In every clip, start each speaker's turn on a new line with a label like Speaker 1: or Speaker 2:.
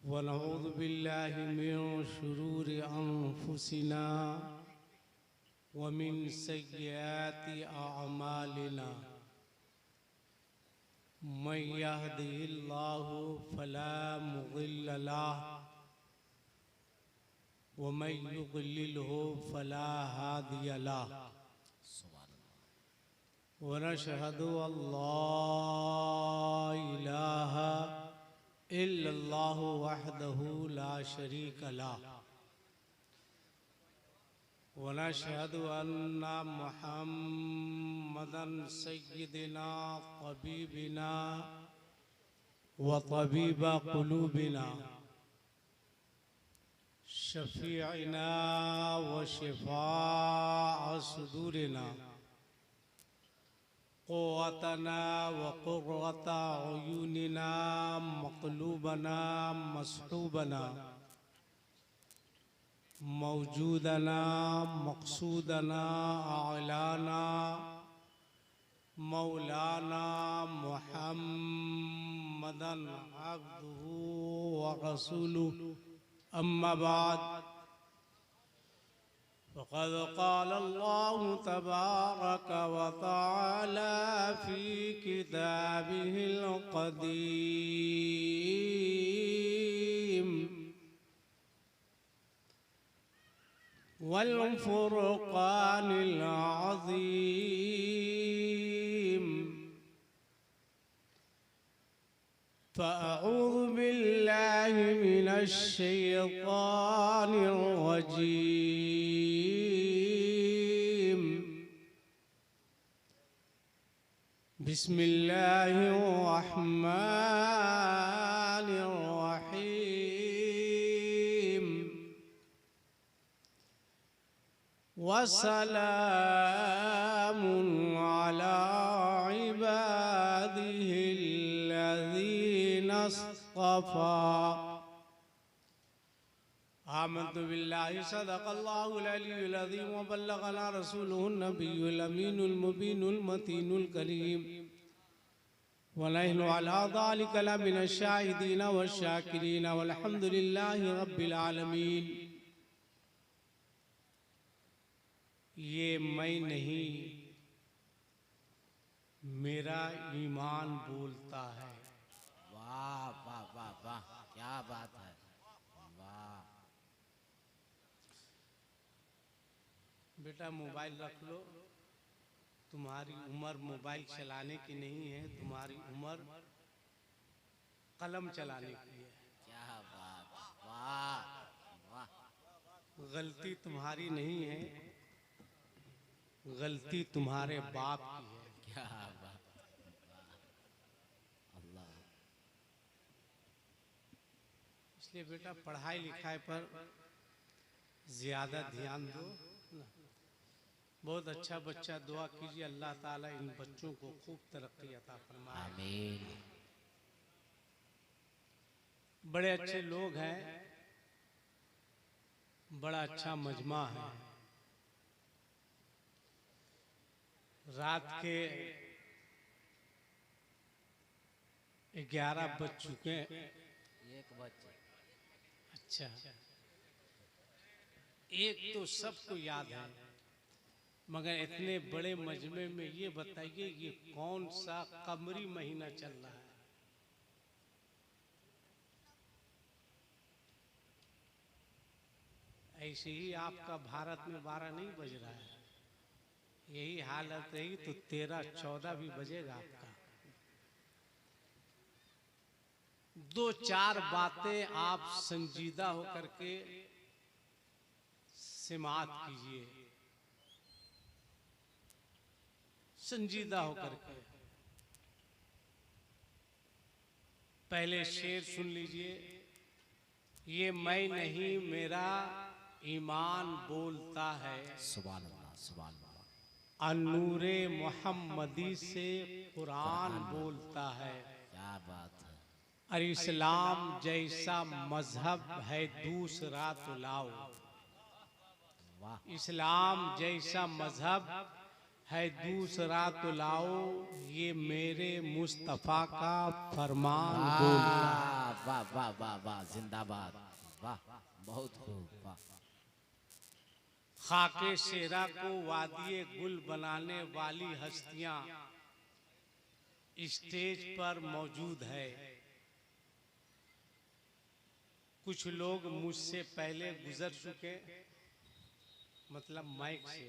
Speaker 1: वनऊज़ु बिल्लाहि मिन शुरूरि अनफुसिना व मिन सय्यिआति अअमालिना मन यहदिहिल्लाहु फला मुज़िल्ल लहु व मन युज़लिल्हु फला हादिय लहु व नशहदु अल्ला इलाहा इल्लल्लाहु वहदहु ला शरीका लहु व नशहदु अन्ना मुहम्मदन सय्यिदना तबीबिना व तबीबा क़ुलूबिना शफ़ीअना व शिफ़ाअ सुदूरिना क़ुव्वतना व क़ुर्रता अयूनिना मक़लूबना मसहूबना मौजूदना मक़सूदना आलाना मौलाना मुहम्मदन अब्दुहु व रसूलुहु अम्मा बाद फ़क़द क़ाल अल्लाहु तबारक व तआला फ़ी किताबिहिल क़दीम वल फ़ुरक़ानिल अज़ीम फ़अऊज़ु बिल्लाहि मिनश शैतानिर रजीम बिस्मिल्लाहिर रहमानिर रहीम वसलामुन अला इबादिहिल्लज़ीना इस्तफ़ा आमन्तु बिल्लाहि सदक़ल्लाहुल अलियुल अज़ीम व बल्लगना रसूलुहुन नबियुल अमीनुल मुबीनुल मतीनुल करीम व नहनु अला ज़ालिका लमिनश शाहिदीन वश्शाकिरीन वल्हम्दुलिल्लाहि रब्बिल आलमीन। ये मैं नहीं मेरा ईमान बोलता है।
Speaker 2: वाह वाह वाह वाह, क्या बात है, वाह।
Speaker 1: बेटा मोबाइल रख लो, तुम्हारी उम्र मोबाइल चलाने की नहीं है, तुम्हारी उम्र कलम चलाने की है।
Speaker 2: क्या बात, वाह वाह।
Speaker 1: गलती तुम्हारी नहीं है, गलती तुम्हारे बाप की है।
Speaker 2: क्या बात, अल्लाह।
Speaker 1: इसलिए बेटा पढ़ाई लिखाई पर ज्यादा ध्यान दो ना। बहुत अच्छा बच्चा, दुआ कीजिए अल्लाह ताला इन बच्चों को खूब तरक्की अता फरमाए।
Speaker 2: आमीन।
Speaker 1: बड़े अच्छे लोग हैं, बड़ा अच्छा मजमा है। रात के 11 बज चुके हैं।
Speaker 2: 1 बजे।
Speaker 1: अच्छा, एक तो सबको याद है, मगर इतने बड़े मजमे में ये बताइए ये कौन सा कमरी महीना चल रहा है? ऐसे ही आपका भारत में 12 नहीं बज रहा है। यही हालत रही तो 13-14 भी बजेगा आपका। 2-4 बातें आप संजीदा होकर के समाअत कीजिए, संजीदा होकर के। पहले शेर सुन लीजिए, ये मैं नहीं मेरा ईमान बोलता है।
Speaker 2: सुभान अल्लाह, सुभान अल्लाह।
Speaker 1: अन्नूरे मोहम्मदी से कुरान बोलता है।
Speaker 2: क्या बात है।
Speaker 1: और इस्लाम जैसा मजहब है दूसरा तो लाओ।
Speaker 2: वाह।
Speaker 1: इस्लाम जैसा मजहब है दूसरा तो लाओ, ये मेरे मुस्तफा का फरमान बोलता।
Speaker 2: वाह वाह वाह वाह, जिंदाबाद, वाह, बहुत खूब, वाह।
Speaker 1: खाके शेरा को वादिये गुल बनाने वाली हस्तियां स्टेज पर मौजूद है। कुछ लोग मुझसे पहले गुजर चुके, मतलब माइक से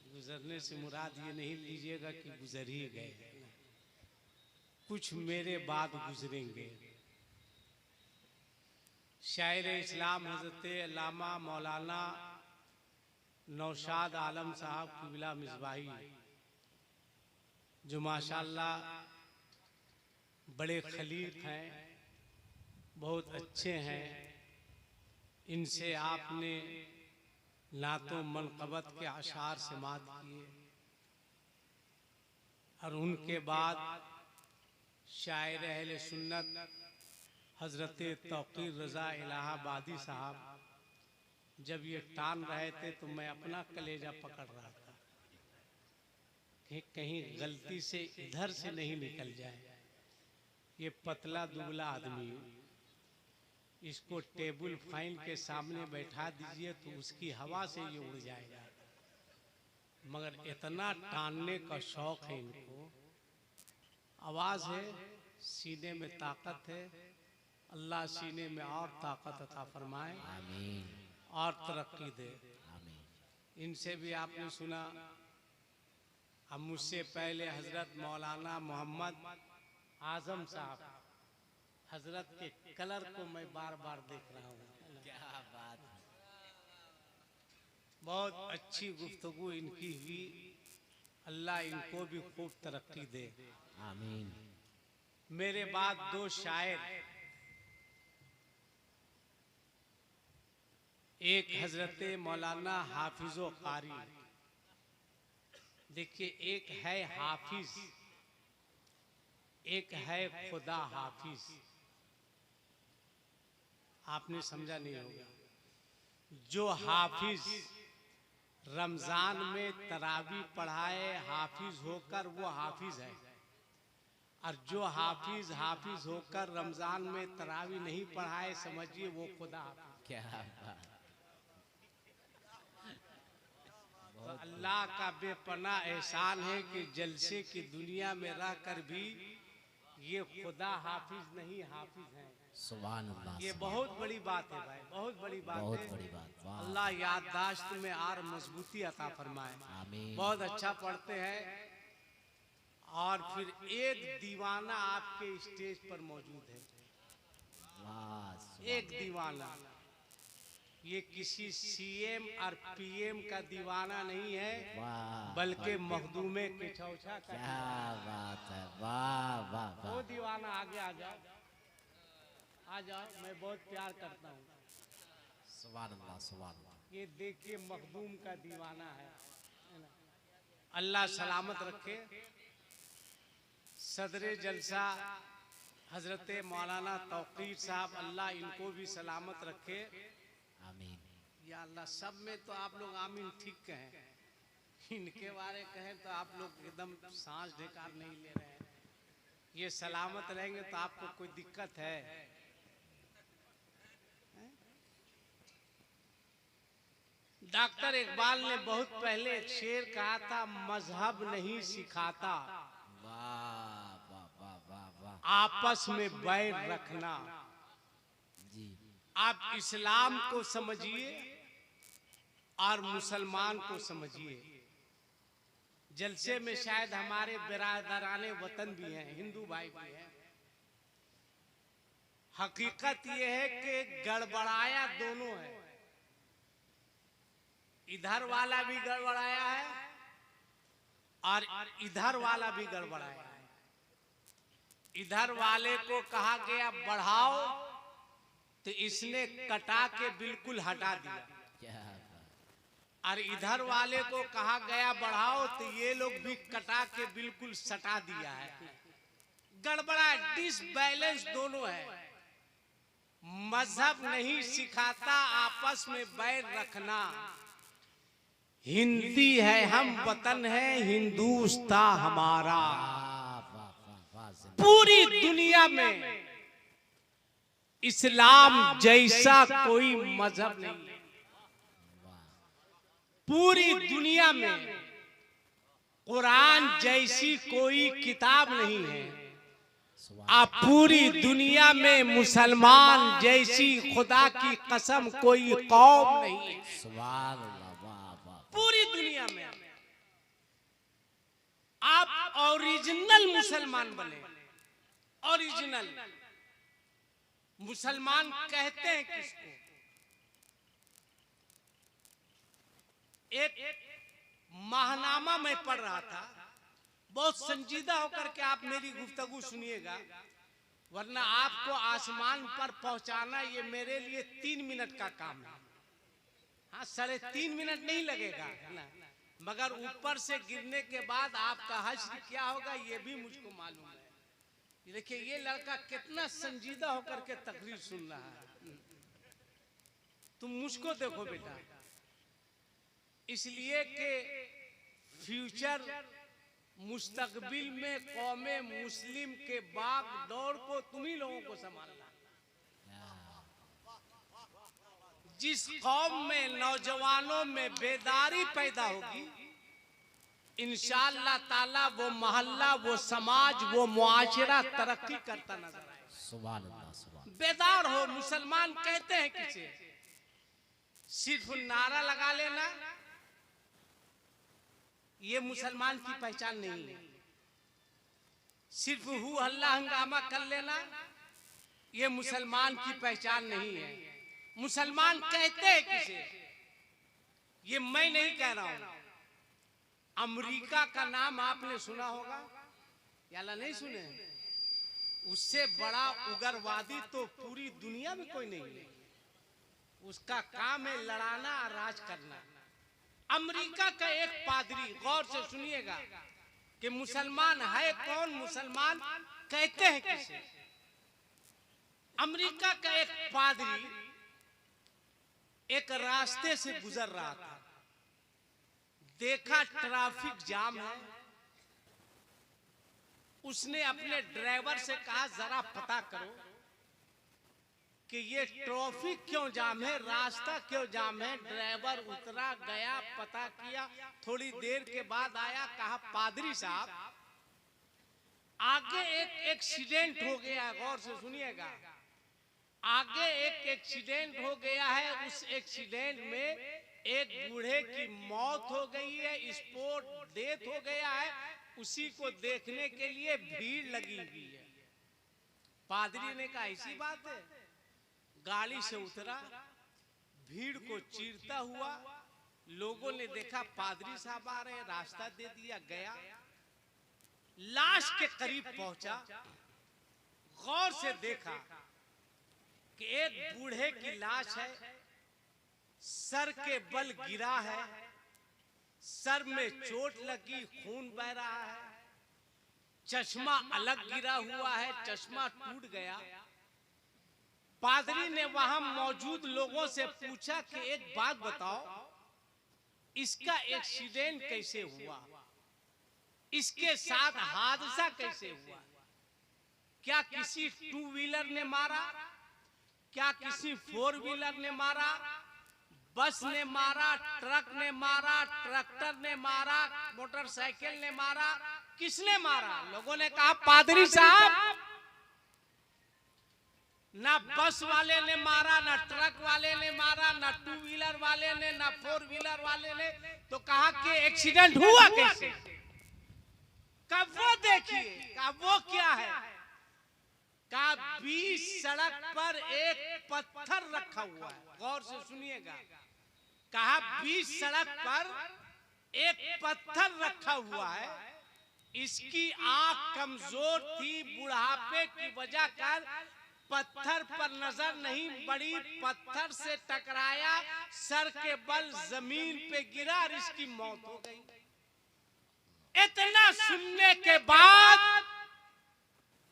Speaker 1: गुजरने से मुराद ये नहीं लीजिएगा कि गुजर ही गए, कुछ मेरे बाद गुजरेंगे। शायर इस्लाम हजरत अल्लामा मौलाना नौशाद आलम साहब क़िबला मिसबाही, जो माशाअल्लाह बड़े खलीक हैं, बहुत अच्छे हैं, इनसे आपने नातो मनक़बत के अशार समात किए। और उनके बाद शायर अहले सुन्नत हजरत तौक़ीर रज़ा इलाहाबादी साहब जब ये टान रहे थे तो मैं अपना कलेजा पकड़ रहा था कि कहीं गलती से इधर से नहीं निकल जाए। ये पतला दुबला आदमी, इसको टेबल फैन के सामने बैठा दीजिए तो उसकी हवा से ये उड़ जाएगा, मगर इतना टानने का शौक है इनको। आवाज़ है, सीने में ताकत है, अल्लाह सीने में और ताकत अता फरमाए,
Speaker 2: आमीन,
Speaker 1: और तरक्की दे।
Speaker 2: आमीन।
Speaker 1: इनसे भी आपने सुना। अब मुझसे पहले हजरत मौलाना मोहम्मद आजम साहब, हजरत के कलर को मैं बार बार देख रहा हूँ,
Speaker 2: क्या बात है।
Speaker 1: बहुत अच्छी गुफ्तगू इनकी हुई, अल्लाह इनको भी खूब तरक्की दे,
Speaker 2: आमीन।
Speaker 1: मेरे बाद दो शायर, एक हजरत मौलाना हाफिजो कारी। देखिए, एक है हाफिज, एक है खुदा हाफिज। आपने समझा नहीं होगा। जो हाफिज रमजान में तरावी पढ़ाए हाफिज होकर, वो हाफिज है। और जो हाफिज होकर रमजान में तरावी नहीं पढ़ाए, समझिए वो खुदा हाफिज।
Speaker 2: क्या बात।
Speaker 1: तो अल्लाह का बेपना एहसान है कि जलसे की दुनिया में रहकर भी ये खुदा हाफिज नहीं हाफिज हैं।
Speaker 2: सुभान अल्लाह,
Speaker 1: ये बहुत बड़ी बात है भाई, बहुत बड़ी बात
Speaker 2: बहुत
Speaker 1: है।
Speaker 2: बड़ी बात, वाह।
Speaker 1: अल्लाह याददाश्त में और मजबूती अता फरमाए।
Speaker 2: आमीन।
Speaker 1: बहुत अच्छा पढ़ते हैं। और फिर एक दीवाना आपके स्टेज पर मौजूद है,
Speaker 2: वाह,
Speaker 1: एक दीवाना। ये किसी सीएम और पीएम का दीवाना नहीं है,
Speaker 2: वाह,
Speaker 1: बल्कि मखदूमे के चौछा का।
Speaker 2: क्या बात है, वाह वाह
Speaker 1: वो
Speaker 2: वाह।
Speaker 1: दीवाना आगे आ जाओ, आ जाओ, मैं बहुत प्यार करता हूँ।
Speaker 2: सुभान अल्लाह, सुभान अल्लाह।
Speaker 1: ये देखिए मखदूम का दीवाना है ना? अल्लाह सलामत रखे। सदरे जलसा हजरत मौलाना तौक़ीर साहब, अल्लाह इनको भी सलामत रखे,
Speaker 2: आमीन।
Speaker 1: या अल्लाह। सब में तो आप लोग आमीन ठीक कहें, इनके बारे कहें तो आप लोग एकदम सांस ढेकार नहीं ले रहे हैं। ये सलामत रहेंगे तो आपको कोई दिक्कत है? डॉक्टर इकबाल ने बहुत पहले एक शेर कहा था, मजहब नहीं सिखाता
Speaker 2: वाह वाह वाह वाह वाह।
Speaker 1: आपस में बैर रखना।
Speaker 2: जी,
Speaker 1: आप इस्लाम को समझिए और मुसलमान को समझिए। जलसे में शायद हमारे बिरादराने वतन भी हैं, हिंदू भाई भी हैं। हकीकत यह है कि गड़बड़ाया दोनों है, इधर वाला भी गड़बड़ाया है और इधर वाला भी गड़बड़ाया है। इधर वाले को कहा गया बढ़ाओ तो इसने कटा के बिल्कुल हटा दिया,
Speaker 2: क्या बात।
Speaker 1: और इधर वाले को कहा गया बढ़ाओ तो ये लोग भी कटा के बिल्कुल सटा दिया है। गड़बड़ा, डिसबैलेंस दोनों है। मजहब नहीं सिखाता आपस में बैर रखना, हिंदी है हम, वतन है हिंदुस्तान हमारा।
Speaker 2: वाह वाह वाह वाह जिंदाबाद।
Speaker 1: पूरी दुनिया में इस्लाम जैसा कोई मजहब नहीं है। पूरी दुनिया में कुरान जैसी कोई किताब नहीं है। आप पूरी दुनिया में मुसलमान जैसी खुदा की कसम कोई कौम नहीं है।
Speaker 2: सुभान अल्लाह, वाह वाह।
Speaker 1: पूरी दुनिया में आप ओरिजिनल मुसलमान बने। ओरिजिनल मुसलमान कहते हैं किसको? एक माहनामा में पढ़ रहा था, बहुत संजीदा होकर के आप मेरी गुफ्तगू सुनिएगा, वरना आपको आसमान पर पहुंचाना ये मेरे लिए 3 मिनट का काम है। हाँ, 3.5 मिनट नहीं लगेगा ना, मगर ऊपर से गिरने के बाद आपका हश्र क्या होगा ये भी मुझको मालूम है। देखिए ये लड़का कितना संजीदा होकर के तकरीर सुन रहा है। तुम मुझको देखो बेटा, इसलिए कि फ्यूचर मुस्तकबिल में कौमे मुस्लिम के बाग दौड़ को तुम ही लोगों को संभालना। जिस कौम में नौजवानों में बेदारी पैदा होगी, इंशाअल्लाह ताला वो मोहल्ला, वो समाज, वो मुआशरा तरक्की करता नजर आएगा।
Speaker 2: सुभान अल्लाह, सुभान।
Speaker 1: बेदार हो। मुसलमान कहते हैं किसे? सिर्फ नारा लगा लेना ये मुसलमान की पहचान नहीं है। सिर्फ हु हल्ला हंगामा कर लेना ये मुसलमान की पहचान नहीं है। मुसलमान कहते हैं किसे? ये मैं नहीं कह रहा हूं। अमेरिका का नाम आपने सुना होगा या नहीं सुने? उससे बड़ा उग्रवादी तो पूरी दुनिया में कोई नहीं है। उसका काम है लड़ाना और राज करना। अमेरिका का एक पादरी, गौर से सुनिएगा कि मुसलमान है कौन, मुसलमान कहते हैं किसे? अमेरिका का एक पादरी एक रास्ते से गुजर रहा था, देखा ट्रैफिक जाम है। उसने अपने ड्राइवर से कहा जरा पता करो कि ये ट्रैफिक क्यों जाम है, रास्ता क्यों जाम है। ड्राइवर उतरा, गया, पता किया, थोड़ी देर के बाद आया, कहा पादरी साहब आगे एक एक्सीडेंट हो गया है। गौर से सुनिएगा, आगे एक एक्सीडेंट हो गया है। उस एक्सीडेंट में एक बूढ़े की मौत हो गई है, स्पॉट डेथ हो गया है। उसी को देखने के लिए भीड़ लगी हुई है। पादरी ने कहा ऐसी बात है। गाड़ी से उतरा, भीड़ को चीरता हुआ, लोगों ने देखा पादरी साहब आ रहे, रास्ता दे दिया, गया, लाश के करीब पहुंचा, गौर से देखा कि एक बूढ़े की लाश है, सर के बल गिरा है, सर में चोट लगी, खून बह रहा है, चश्मा अलग गिरा हुआ है, चश्मा टूट गया। पादरी ने वहां मौजूद लोगों से पूछा कि एक बात बताओ, इसका एक्सीडेंट कैसे हुआ, इसके साथ हादसा कैसे हुआ? क्या किसी 2 व्हीलर ने मारा, क्या किसी 4 व्हीलर ने मारा, बस ने मारा, ट्रक ने मारा, ट्रैक्टर ने मारा, मोटरसाइकिल ने मारा, किसने मारा? लोगों ने कहा पादरी साहब, ना बस वाले ने मारा, ना ट्रक वाले ने मारा, ना 2 व्हीलर वाले ने, ना 4 व्हीलर वाले ने। तो कहा कि एक्सीडेंट हुआ कैसे? कब वो देखिए, कब वो क्या है? कहा बीच सड़क पर एक पत्थर रखा हुआ है। गौर से सुनिएगा, कहा बीच सड़क पर एक पत्थर रखा हुआ है। इसकी आंख कमजोर थी, बुढ़ापे की वजह कर पत्थर पर नजर नहीं पड़ी, पत्थर से टकराया, सर के बल जमीन पे गिरा और इसकी मौत हो गई। इतना सुनने के बाद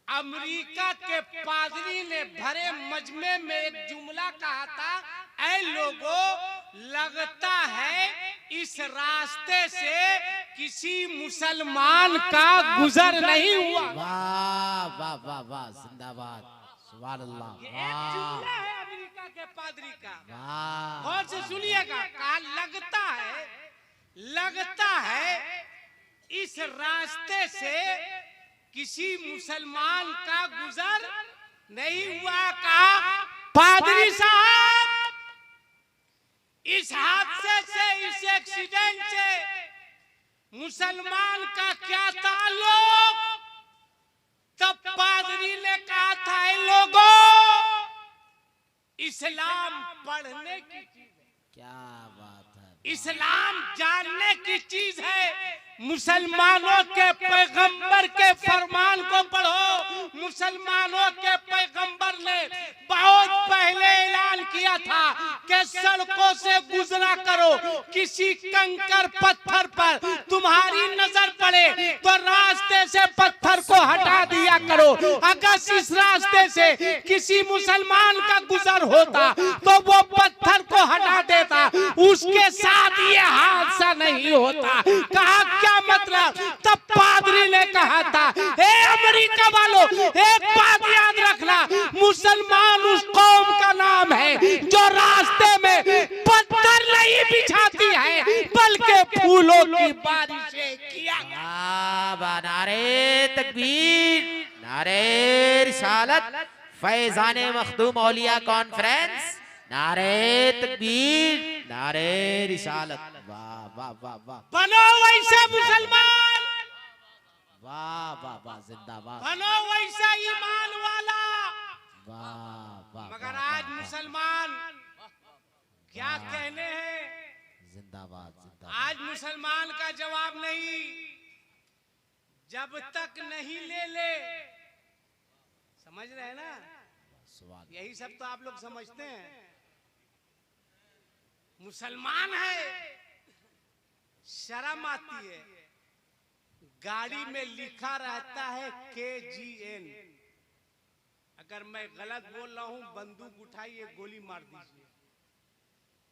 Speaker 1: अमेरिका के पादरी ने भरे मजमे में एक जुमला कहा था, ऐ लोगों, लगता है इस रास्ते से किसी मुसलमान का गुजर नहीं हुआ।
Speaker 2: वाह वाह वाह वाह, जिंदाबाद, सुभान अल्लाह।
Speaker 1: ये एक जुमला है अमेरिका के पादरी का,
Speaker 2: वाह,
Speaker 1: गौर से सुनिएगा। कहा लगता है इस रास्ते से किसी मुसलमान का गुजर नहीं हुआ। कहा पादरी साहब, इस हादसे से, इस एक्सीडेंट से मुसलमान का क्या ताल्लुक? तब पादरी ने कहा था, लोगों, इस्लाम पढ़ने की चीज है,
Speaker 2: क्या बात है,
Speaker 1: इस्लाम जानने की चीज है। मुसलमानों के पैगंबर के फरमान को पढ़ो। मुसलमानों के पैगंबर ने बहुत पहले ऐलान किया था कि सड़कों से गुजरा करो, किसी कंकर पत्थर पर तुम्हारी नजर पड़े तो रास्ते से पत्थर को हटा दिया करो। अगर इस रास्ते से किसी मुसलमान का गुजर होता तो वो पत्थर को हटा देता, उसके साथ ये हादसा नहीं होता। कहा क्या मतलब? तब पादरी ने कहा था, हे अमेरिका वालों, एक बात याद रखना, मुसलमान उस कौम का नाम है जो रास्ते में पत्थर नहीं बिछाती है बल्कि फूलों की बारिशें किया।
Speaker 2: नारे तकबीर, नारे रिसालत, फैजाने मखदूम औलिया कॉन्फ्रेंस, नारे तकबीर, नारे रिसालत। वाह वाह वाह वाह,
Speaker 1: बनो वैसे मुसलमान,
Speaker 2: वाह वाह वाह, जिंदाबाद,
Speaker 1: बनो वैसा ईमान वाला।
Speaker 2: वाह वाह,
Speaker 1: मगर आज मुसलमान क्या कहने हैं?
Speaker 2: जिंदाबाद, जिंदाबाद।
Speaker 1: आज मुसलमान का जवाब नहीं, जब तक नहीं ले। समझ रहे हैं ना? यही सब तो आप लोग समझते हैं। मुसलमान है, शर्म आती है। गाड़ी में लिखा रहता है KGN। अगर मैं गलत बोल रहा हूं, बंदूक उठाइए, गोली मार दीजिए।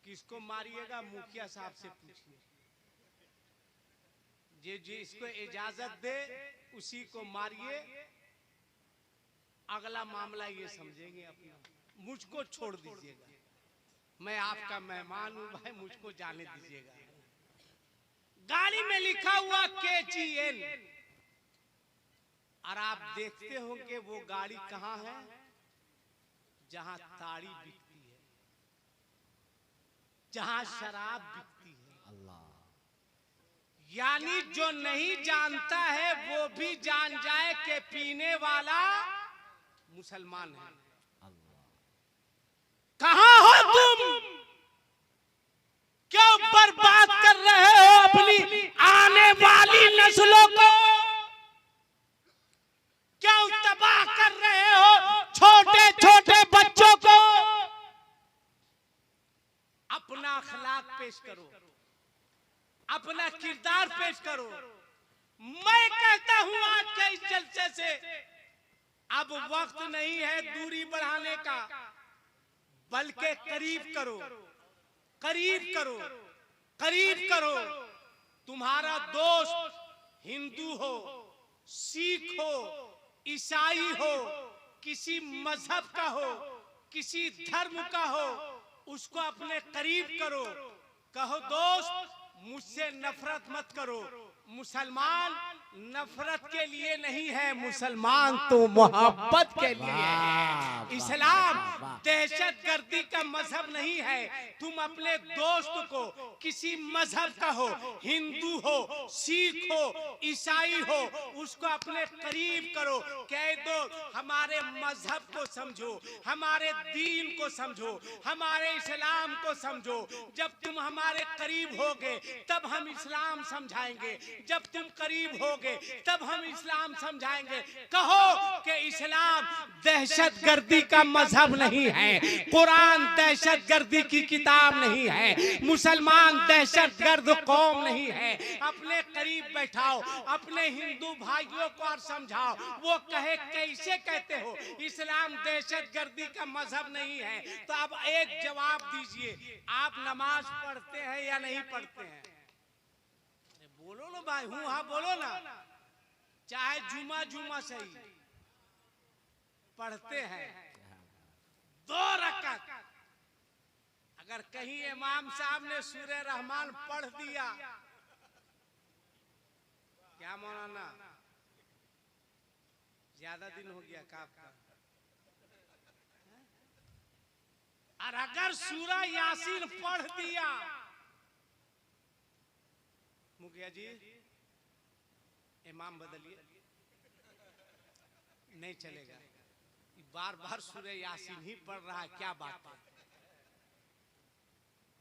Speaker 1: किसको मारिएगा? मुखिया साहब से पूछिए। जिसको इजाजत दे उसी को मारिए। अगला मामला ये समझेंगे अपना। मुझको छोड़ दीजिएगा, मैं आपका मेहमान हूं भाई, मुझको जाने दीजिएगा। गाड़ी में लिखा हुआ KGN, और आप देखते होंगे वो गाड़ी कहां है? जहां ताड़ी बिकती है, जहां शराब बिकती है।
Speaker 2: अल्लाह,
Speaker 1: यानी जो नहीं जानता है वो भी जान जाए कि पीने वाला मुसलमान है। कहां हो तुम? क्यों बर्बाद कर रहे हो अपनी आने वाली नस्लों को? क्यों तबाह कर रहे हो छोटे छोटे बच्चों को? अपना अखलाक पेश करो, अपना किरदार पेश करो। मैं कहता हूं आज के इस जलसे से अब वक्त नहीं है दूरी बढ़ाने का, बल्कि करीब करो, करीब करो, करीब करो। तुम्हारा दोस्त हिंदू हो, सिख हो, ईसाई हो, किसी मजहब का हो, किसी धर्म का हो, उसको अपने करीब करो। कहो दोस्त, मुझसे नफरत मत करो। मुसलमान नफरत के लिए नहीं है, मुसलमान तो मोहब्बत के लिए है। इस्लाम दहशतगर्दी का मजहब नहीं है। तुम अपने दोस्त को किसी मजहब का हो, हिंदू हो, सिख हो, ईसाई हो, उसको अपने करीब करो। कह दो हमारे मजहब को समझो, हमारे दीन को समझो, हमारे इस्लाम को समझो। जब तुम हमारे करीब होगे तब हम इस्लाम समझाएंगे। जब तुम करीब होगे होगे तब हम इस्लाम समझाएंगे। कहो कि इस्लाम दहशतगर्दी का मजहब नहीं है, कुरान दहशतगर्दी की किताब नहीं है, मुसलमान दहशतगर्द कौम नहीं है। अपने करीब बैठाओ, अपने हिंदू भाइयों को और समझाओ, वो कहे कैसे कहते हो इस्लाम दहशतगर्दी का मजहब नहीं है। तो अब एक जवाब दीजिए, आप नमाज पढ़ते हैं या नहीं पढ़ते हैं? बोलो ना भाई, हूँ हाँ बोलो ना। चाहे जुमा जुमा सही, पढ़ते हैं 2 रकात। अगर कहीं इमाम साहब ने सूरह रहमान पढ़ दिया, क्या मौलाना ज्यादा दिन हो गया का आपका? और अगर सूरह यासीन पढ़ दिया, मुखिया जी इमाम बदलिए, नहीं चलेगा। बार बार सूरह यासीन ही पढ़ रहा है, क्या बात है?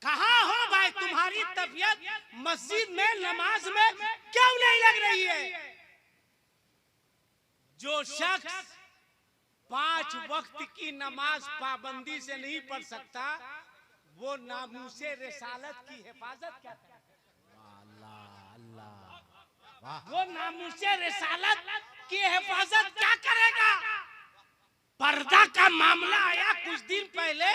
Speaker 1: कहाँ हो भाई तुम्हारी तबीयत? मस्जिद में नमाज में क्यों नहीं लग रही है? जो शख्स 5 वक्त की नमाज पाबंदी से नहीं पढ़ सकता, वो नामूसे रिसालत की हिफाजत क्या करेगा? वो नामूसे रिसालत की हिफाजत क्या करेगा? पर्दा का मामला आया कुछ दिन पहले,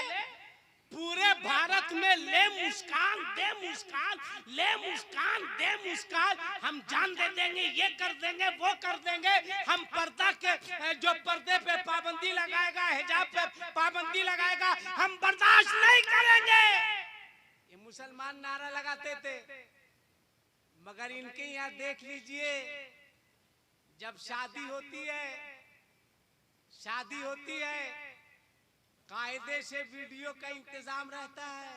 Speaker 1: पूरे भारत में ले मुस्कान दे मुस्कान, ले मुस्कान दे मुस्कान, हम जान दे देंगे, ये कर देंगे, वो कर देंगे, हम पर्दा के जो पर्दे पे पाबंदी लगाएगा, हिजाब पे पाबंदी लगाएगा, हम बर्दाश्त नहीं करेंगे। ये मुसलमान नारा लगाते थे, मगर इनके यहाँ देख लीजिए, जब शादी होती है कायदे से वीडियो का इंतजाम रहता है।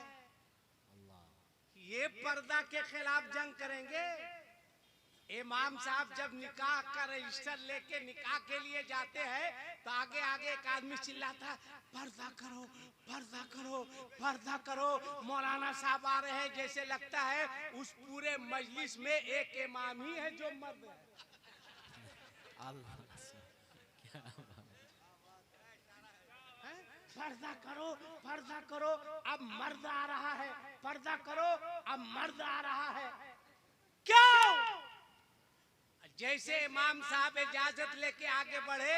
Speaker 1: ये पर्दा के खिलाफ जंग करेंगे। इमाम साहब जब निकाह का रजिस्टर लेके निकाह के लिए जाते हैं तो आगे आगे एक आदमी चिल्लाता है, पर्दा करो, पर्दा करो, पर्दा करो। मौलाना साहब आ रहे हैं, जैसे लगता है उस पूरे मजलिस में एक इमाम ही है जो मर्द है। पर्दा करो, पर्दा करो, अब मर्द आ रहा है, पर्दा करो, अब मर्द आ रहा है। क्यों? जैसे इमाम साहब इजाजत लेके आगे बढ़े,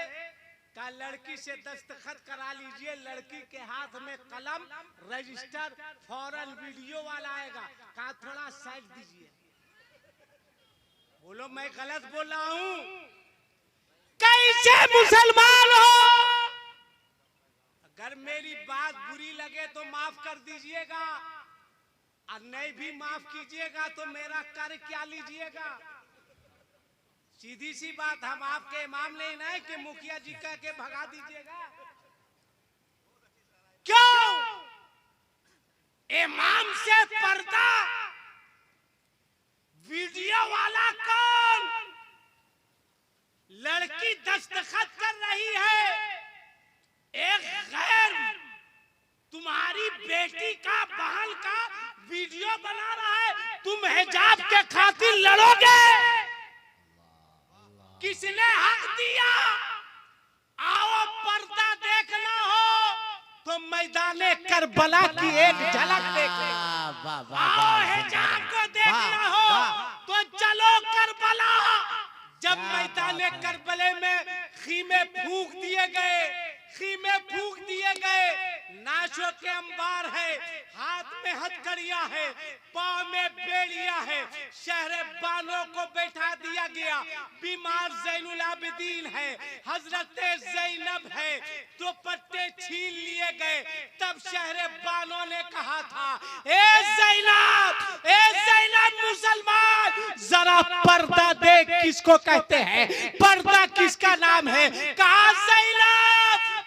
Speaker 1: का लड़की से दस्तखत करा लीजिए, लड़की के हाथ में कलम, रजिस्टर, फौरन वीडियो वाला आएगा, कहा थोड़ा साइड दीजिए। बोलो मैं गलत बोल रहा हूँ? कैसे मुसलमान हो? अगर मेरी बात बुरी लगे तो माफ कर दीजिएगा, और नहीं भी माफ कीजिएगा तो मेरा कर क्या लीजिएगा। सीधी सी बात, हम आपके इमाम नहीं ना है कि मुखिया जी कह के भगा दीजिएगा। क्यों? इमाम से पर्दा, वीडियो वाला कौन? लड़की दस्तखत कर रही है, एक गैर तुम्हारी बेटी का, बहन का वीडियो बना रहा है, तुम हिजाब के खातिर लड़ोगे? किसने हक दिया? आओ पर्दा देखना हो तो मैदाने करबला की एक झलक देखो। आओ हिजाब को देखना हो तो चलो करबला। जब मैदाने करबले में खीमे फूंक दिए गए, खीमे फूंक दिए गए, नाशों के अंबार है, हाथ में हथकड़ियां है, पांव में बेड़िया है, शहरे बानों को बैठा दिया गया, बीमार ज़ैनुल आबिदीन है, हजरत ज़ैनब है, दुपट्टे छीन लिए गए। तब शहरे बानों ने कहा था, ए ज़ैनब मुसलमान, जरा पर्दा देख किसको कहते हैं, पर्दा किसका नाम है। कहा ज़ैनब,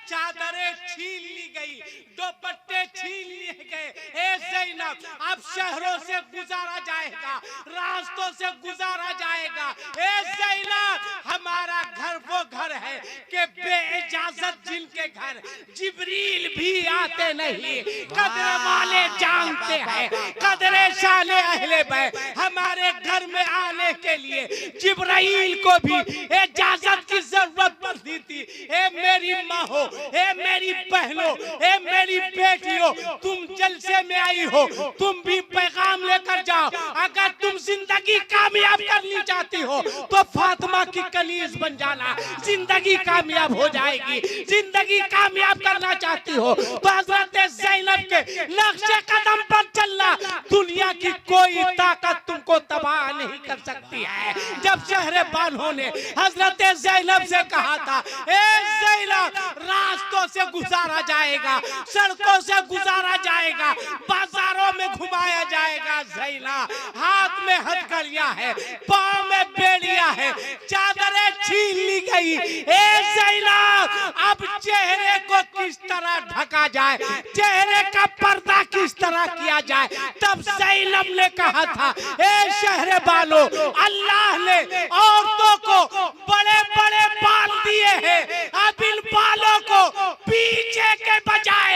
Speaker 1: चादरें छीन ली गई, दुपट्टे छीन लिए गए। ए ज़ैनब, अब शहरों से गुजारा जाएगा, रास्तों से गुजारा जाएगा। ए ज़ैनब, हमारा घर वो घर है कि बेइजाजत जिनके घर जिब्रील भी आते नहीं, कदर वाले जानते हैं, कदरे शाने अहले बैत। हमारे घर घर में आने के लिए जिब्राइल को भी इजाजत की जरूरत पड़ती थी। ए मेरी माँ हो, ए मेरी बहनों, ए मेरी बेटियों, तुम जलसे में आई हो, तुम भी पैगाम लेकर जाओ। अगर तुम जिंदगी कामयाब करनी चाहती हो तो फातिमा की कनीज बन जाना, जिंदगी कामयाब हो जाएगी। जिंदगी कामयाब करना चाहती हो तो हजरत ज़ैनब के नक्शे कदम पर चलना। दुनिया की कोई ताकत तुमको तबाह नहीं कर सकती है। जब शहरबानों ने हजरत ज़ैनब से कहा था, ए ज़ैनब, रास्तों से गुजारा जाएगा, सड़कों से गुजारा जाएगा, बाजारों में घुमाया जाएगा। ज़ैनब, हाथ में हथकड़ियां है, पाँव में बेड़ियां है, चादरें छीन ली गई। ए ज़ैनब, अब चेहरे को किस तरह ढका जाए, चेहरे का पर्दा किस तरह किया जाए। तब ज़ैनब ने कहा था, ए शहरबानों, अल्लाह ने औरतों को बड़े बड़े बाल दिए हैं, अब इन बालों को पीछे के बजाय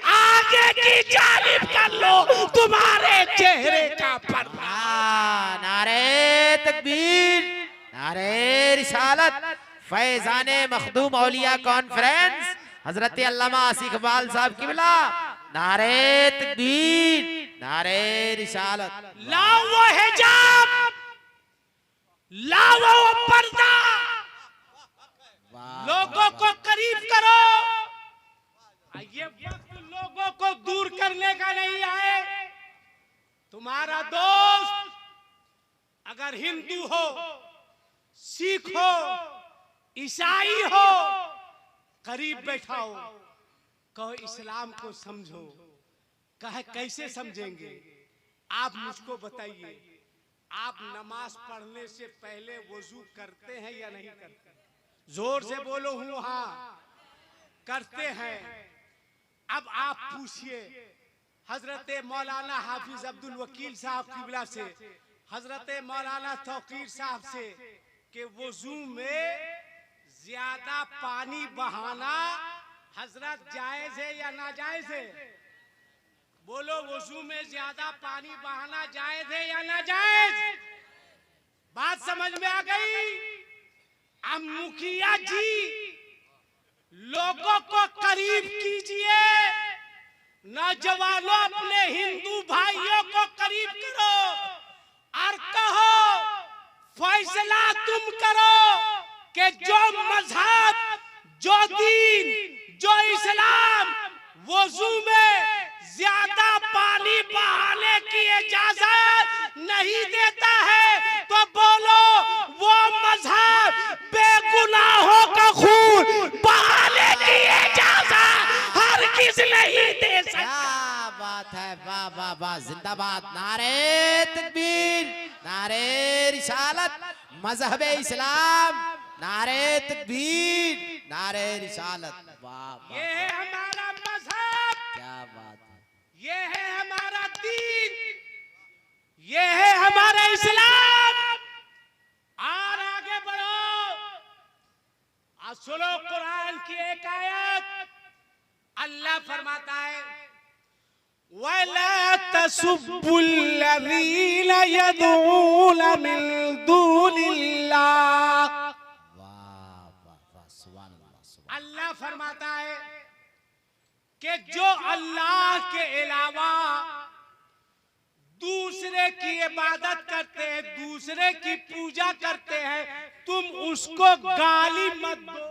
Speaker 1: आगे की जानिब कर लो, तुम्हारे चेहरे का पर्दा।
Speaker 2: नारे तकबीर, नारे रिसालत, फैजाने मखदूम औलिया कॉन्फ्रेंस हजरत अल्लामा आसिफ इकबाल साहब किबला। नारे तकबीर, नारे रिसालत।
Speaker 1: लाओ वो हिजाब, लाओ वो पर्दा, लोगों को करीब करो। ये वक्त लोगों को दूर करने का नहीं आए। तुम्हारा दोस्त अगर हिंदू हो, सिख हो, ईसाई हो, करीब बैठाओ, कहो इस्लाम को समझो। कहे कैसे समझेंगे आप मुझको बताइए। आप नमाज पढ़ने से पहले वजू करते हैं या नहीं करते? जोर से बोलो हूँ हाँ, करते हैं। अब आप पूछिए हजरत मौलाना हाफिज अब्दुल वकील साहब किबला से, हजरत मौलाना तौकीर साहब से कि वजू में ज्यादा पानी बहाना हजरत जायज है या नाजायज है? बोलो, वजू में ज्यादा पानी बहाना जायज है या नाजायज? बात समझ में आ गई? अब मुखिया जी, लोगों को करीब कीजिए। नौजवानों, अपने हिंदू भाइयों को करीब करो और कहो फैसला तुम करो कि जो मजहब, जो दीन, जो इस्लाम वजू में ज्यादा पानी बहाने की इजाजत नहीं देता है, तो बोलो वो मजहब बेगुनाहों का खून बहाने की इजाजत हर किस नहीं दे सकता।
Speaker 2: क्या बात है, वाह वाह वाह, जिंदाबाद। नारे तकबीर, नारे रिसालत, मजहब इस्लाम, नारे तकबीर, नारे रिसालत। वाह,
Speaker 1: ये है हमारा मजहब,
Speaker 2: क्या बात है,
Speaker 1: ये है हमारा दीन, ये है हमारा इस्लाम। और आगे बढ़ो, आज सुनो कुरान की एक आयत। अल्लाह फरमाता है, वला तसुब्बुल्लज़ीना यदऊना मिन दूनिल्लाह। अल्लाह फरमाता है कि जो अल्लाह के अलावा दूसरे की इबादत करते हैं, दूसरे की पूजा करते हैं, तुम उसको गाली मत दो।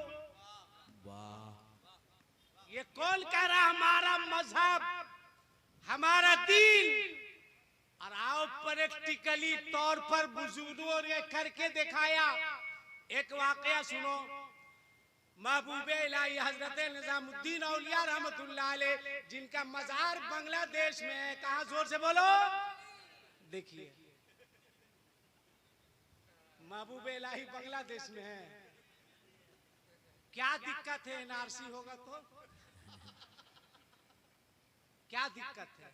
Speaker 1: ये कौन कह रहा? हमारा मजहब, हमारा दीन। और आओ प्रैक्टिकली तौर पर बुजुर्गों ने करके दिखाया। एक वाकया सुनो। महबूबे इलाही हजरत निजामुद्दीन औलिया रहमतुल्लाह अलैह, जिनका मजार बांग्लादेश में है। कहाँ? जोर से बोलो। देखिए, महबूबे इलाही बांग्लादेश में है। क्या दिक्कत है? एनआरसी होगा तो क्या दिक्कत है?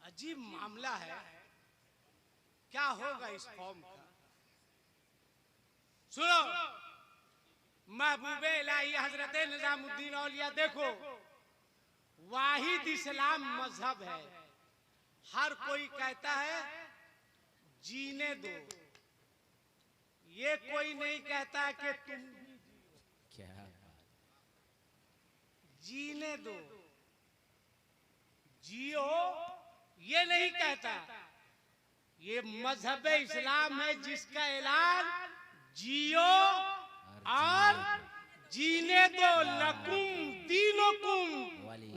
Speaker 1: अजीब मामला है। क्या होगा इस कौम का? सुनो, महबूबे इलाही हजरत निजामुद्दीन औलिया, देखो वाहिद इस्लाम मजहब है। हर कोई कहता है जीने दो, ये कोई नहीं कहता है कि तुम
Speaker 2: क्या
Speaker 1: जीने दो, जियो ये नहीं कहता। ये मजहब इस्लाम है जिसका ऐलान जियो और जीने दो, लकुम दीनुकुम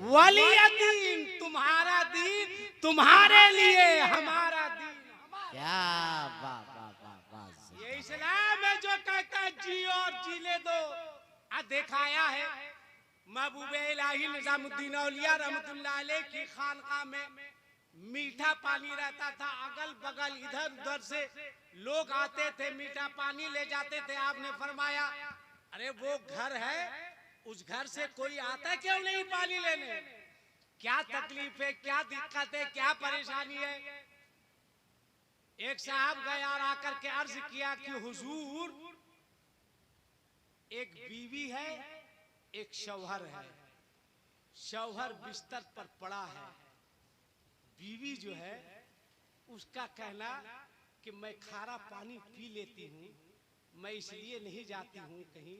Speaker 1: वलियदीन, तुम्हारा दीन तुम्हारे लिए, हमारा दीन
Speaker 2: क्या वाह वाह वाह वाह।
Speaker 1: ये इस्लाम है जो कहता है जियो और जीने दो। दिखाया है महबूब इलाही निजामुद्दीन औलिया रहमतुल्लाह अलैह की खानकाह में मीठा पानी रहता था, अगल बगल इधर उधर से लोग आते थे, मीठा पानी ले जाते थे। आपने फरमाया अरे वो घर है, उस घर से कोई आता क्यों नहीं पानी लेने, क्या तकलीफ है, क्या दिक्कत है, क्या परेशानी है। एक साहब गए और आकर के अर्ज किया कि हुजूर एक बीवी है, एक शौहर है, शौहर बिस्तर पर पड़ा है, बीवी जो है उसका कहना कि मैं खारा पानी पी लेती हूँ, मैं इसलिए नहीं जाती हूँ कहीं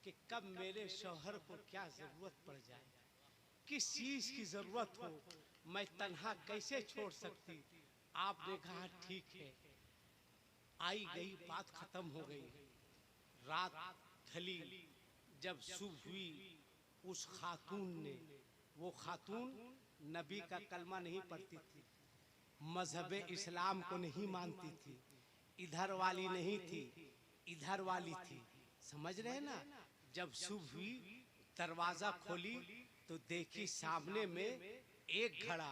Speaker 1: कि कब मेरे शौहर को क्या जरूरत पड़ जाए, किस चीज की जरूरत हो, मैं तन्हा कैसे छोड़ सकती। आपने कहा ठीक है। आई गई बात खत्म हो गई। रात ढली, जब सुबह हुई उस खातून ने, वो खातून नबी का कलमा नहीं पढ़ती थी, मजहब इस्लाम को नहीं मानती थी, इधर वाली नहीं थी, इधर वाली थी, समझ रहे ना। जब सुबह हुई दरवाजा खोली तो देखी सामने में एक घड़ा।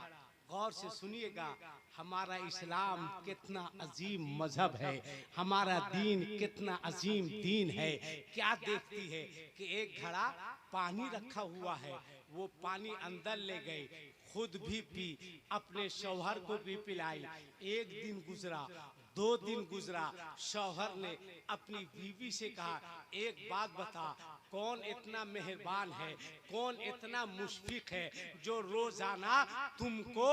Speaker 1: गौर से सुनिएगा, हमारा इस्लाम कितना अजीम मजहब है, हमारा दीन कितना अजीम दीन है। क्या देखती है कि एक घड़ा पानी रखा हुआ है, वो पानी अंदर ले गई, खुद भी पी, अपने शौहर को भी पिलाई। एक दिन गुजरा, 2 दिन गुजरा, शौहर ने अपनी बीवी से कहा एक बात बता, कौन इतना मेहरबान है, कौन इतना मुशफिक है जो रोजाना तुमको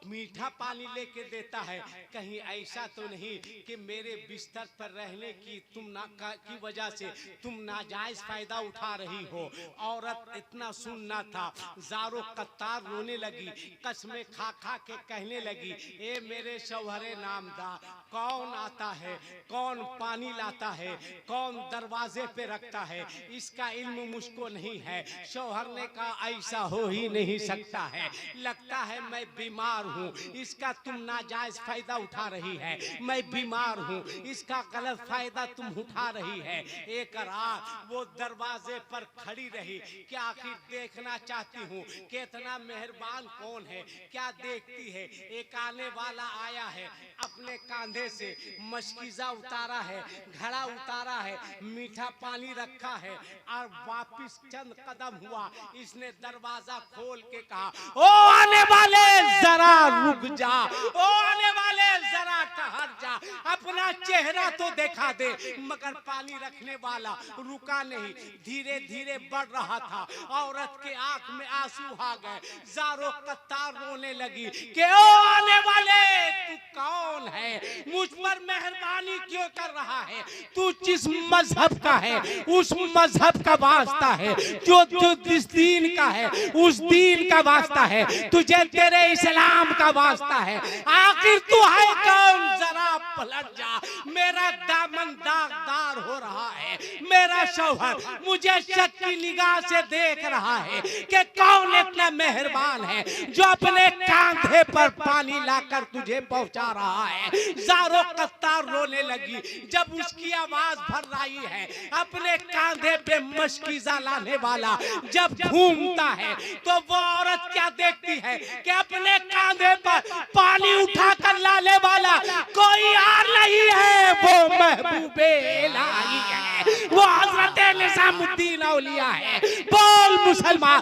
Speaker 1: मीठा पानी लेके देता है। कहीं ऐसा तो नहीं कि मेरे बिस्तर पर रहने की की वजह से तुम नाजायज फायदा उठा रही हो। औरत इतना सुनना था, जारो कत्तार रोने लगी, कसमें खा खा के कहने लगी ए मेरे शौहरे नामदा, कौन आता है, कौन पानी लाता है, कौन दरवाजे पे रखता है, इसका इल्म मुझको नहीं है। शौहर ने कहा ऐसा हो ही नहीं सकता है, लगता है मैं बीमार हूँ, इसका तुम नाजायज फायदा उठा रही है, मैं बीमार हूँ, इसका गलत फायदा तुम उठा रही है। एक रात वो दरवाजे पर खड़ी रही कि आखिर देखना चाहती हूँ कि इतना मेहरबान कौन है, क्या देखती है। एक आने वाला आया है, अपने कांधे से मशकीजा उतारा है, घड़ा उतारा है, मीठा पानी रखा है और वापिस चंद कदम हुआ, इसने दरवाजा खोल के कहा ओ आने वाले जरा रुक जा, ओ आने वाले जरा ठहर जा, अपना चेहरा तो दिखा दे। मगर पानी रखने वाला रुका नहीं, धीरे धीरे बढ़ रहा था। औरत के आंख में आंसू आ गए, जारो कत्तार रोने लगी कि ओ आने वाले तू कौन है, मुझ पर मेहरबानी क्यों कर रहा है, तू जिस मजहब का है उस मजहब का वास्ता है, जो जिस दीन का है उस दीन का वास्ता है, तुझे तेरे इस्लाम का वास्ता है, आखिर तू है कौन, जरा पलट जा। मेरा दामन दागदार हो रहा है, मेरा शौहर मुझे शक की निगाह से देख रहा है कि कौन इतना मेहरबान है जो अपने कांधे पर पानी लाकर तुझे पहुंचा रहा है। जारो कत्तार रोने लगी। जब उसकी आवाज भर रही है, अपने कांधे पे मशकीजा लाने वाला जब घूमता है तो वो औरत क्या देखती है कि अपने कांधे पर पानी उठाकर लाने वाला कोई और नहीं है, वो महबूबे इलाही है, वो हजरत निजामुद्दीन औलिया है। बोल मुसलमान,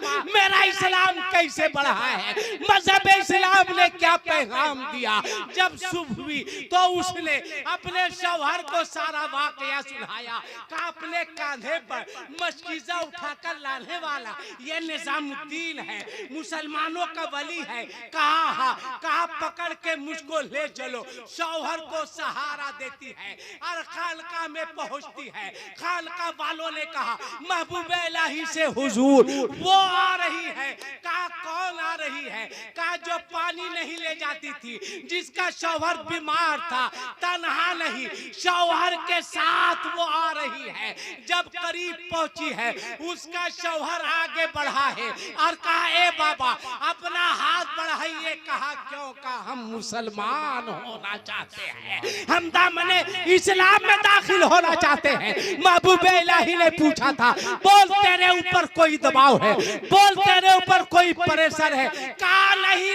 Speaker 1: तेरा इस्लाम कैसे बढ़ा है, मजहब इस्लाम ने क्या पैगाम दिया। जब सुबह हुई तो उसने अपने शौहर को सारा वाकया सुनाया। कहा अपने कांधे पर मशकीजा उठाकर लाने वाला ये निजामुद्दीन है, मुसलमानों का वली है। कहा पकड़ के मुझको ले चलो। शौहर को सहारा देती है और खानका में पहुंचती है। खानका वालों ने कहा महबूब इलाही से हुजूर वो आ रही है। कहा कौन आ रही है। कहा जो पानी नहीं ले जाती थी, जिसका शौहर बीमार था, तन्हा नहीं शौहर के साथ वो आ रही है। जब करीब पहुंची है उसका शौहर आगे बढ़ा है और कहा ए बाबा अपना हाथ बढ़ाइए। कहा क्यों। कहा हम मुसलमान होना चाहते हैं, हम दामने इस्लाम में दाखिल होना चाहते हैं। महबूब इलाही ने पूछा था बोल तेरे ऊपर कोई दबाव है, बोल तेरे ऊपर कोई प्रेशर है। कहा नहीं